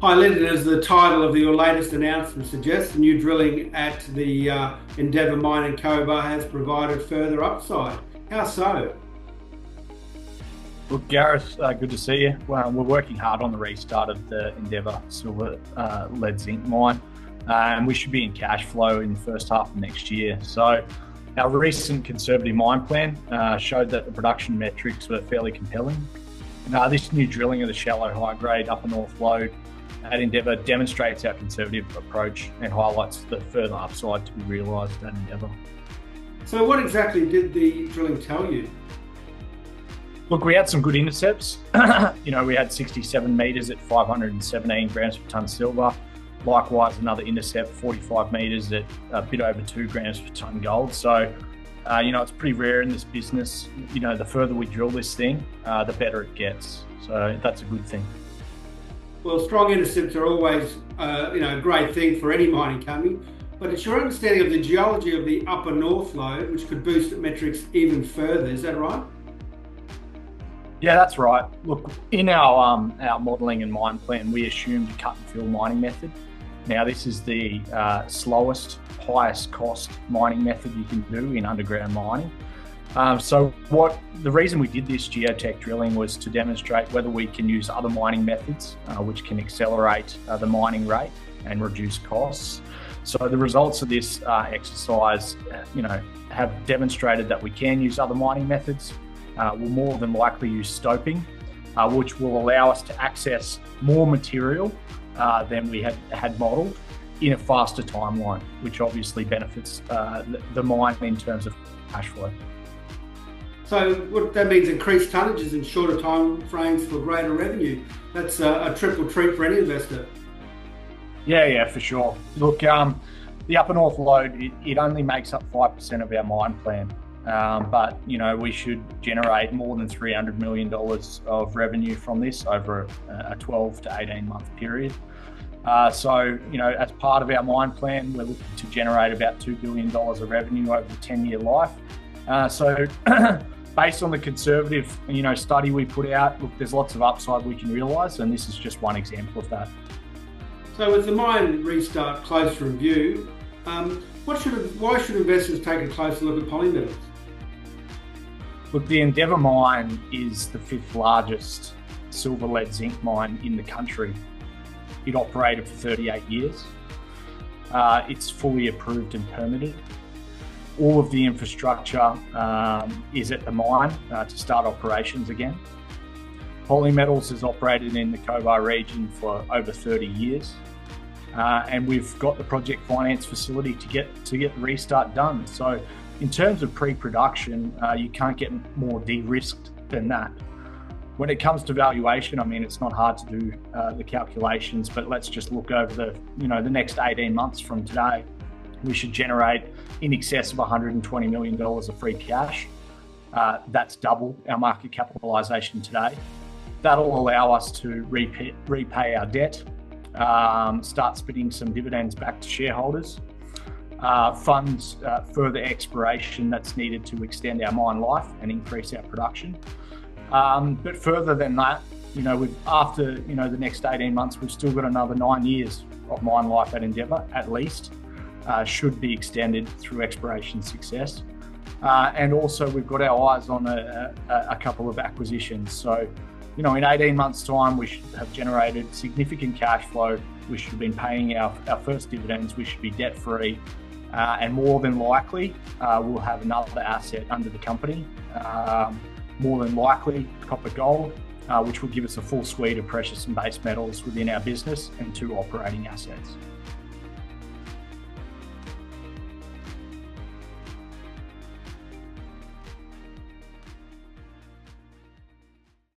Hi, Linden, as the title of your latest announcement suggests, the new drilling at the Endeavour mine in Cobar has provided further upside. How so? Look, Gareth, good to see you. Well, we're working hard on the restart of the Endeavour silver lead zinc mine, and we should be in cash flow in the first half of next year. So our recent conservative mine plan showed that the production metrics were fairly compelling. This new drilling of the shallow high-grade upper north lode at Endeavour demonstrates our conservative approach and highlights the further upside to be realised at Endeavour. So what exactly did the drilling tell you? Look, we had some good intercepts. We had 67 metres at 517 grams per tonne silver. Likewise, another intercept, 45 metres at a bit over 2 grams per tonne gold. So, it's pretty rare in this business. The further we drill this thing, the better it gets. So that's a good thing. Well, strong intercepts are always, a great thing for any mining company, but it's your understanding of the geology of the upper north lode, which could boost metrics even further. Is that right? Yeah, that's right. Look, in our modelling and mine plan, we assumed a cut and fill mining method. Now, this is the slowest, highest cost mining method you can do in underground mining. The reason we did this geotech drilling was to demonstrate whether we can use other mining methods, which can accelerate the mining rate and reduce costs. So the results of this exercise, have demonstrated that we can use other mining methods. We'll more than likely use stoping, which will allow us to access more material than we had modelled in a faster timeline, which obviously benefits the mine in terms of cash flow. So what that means, increased tonnages and shorter time frames for greater revenue. That's a triple treat for any investor. Yeah, for sure. Look, the upper north lode, it only makes up 5% of our mine plan. But we should generate more than $300 million of revenue from this over a 12 to 18 month period. As part of our mine plan, we're looking to generate about $2 billion of revenue over the 10-year life. Based on the conservative, study we put out, look, there's lots of upside we can realise, and this is just one example of that. So with the mine restart closer in view, why should investors take a closer look at Polymetals? Look, the Endeavour mine is the 5th largest silver lead zinc mine in the country. It operated for 38 years. It's fully approved and permitted. All of the infrastructure is at the mine to start operations again. Polymetals has operated in the Cobar region for over 30 years. And we've got the project finance facility to get the restart done. So in terms of pre-production, you can't get more de-risked than that. When it comes to valuation, it's not hard to do the calculations, but let's just look over the next 18 months from today. We should generate in excess of $120 million of free cash. That's double our market capitalisation today. That'll allow us to repay our debt, start splitting some dividends back to shareholders, funds further exploration that's needed to extend our mine life and increase our production. But further than that, after the next 18 months, we've still got another 9 years of mine life at Endeavour, at least, should be extended through exploration success. And also we've got our eyes on a couple of acquisitions. So, in 18 months' time, we should have generated significant cash flow. We should have been paying our first dividends. We should be debt-free. And more than likely, we'll have another asset under the company. More than likely, copper gold, which will give us a full suite of precious and base metals within our business and 2 operating assets.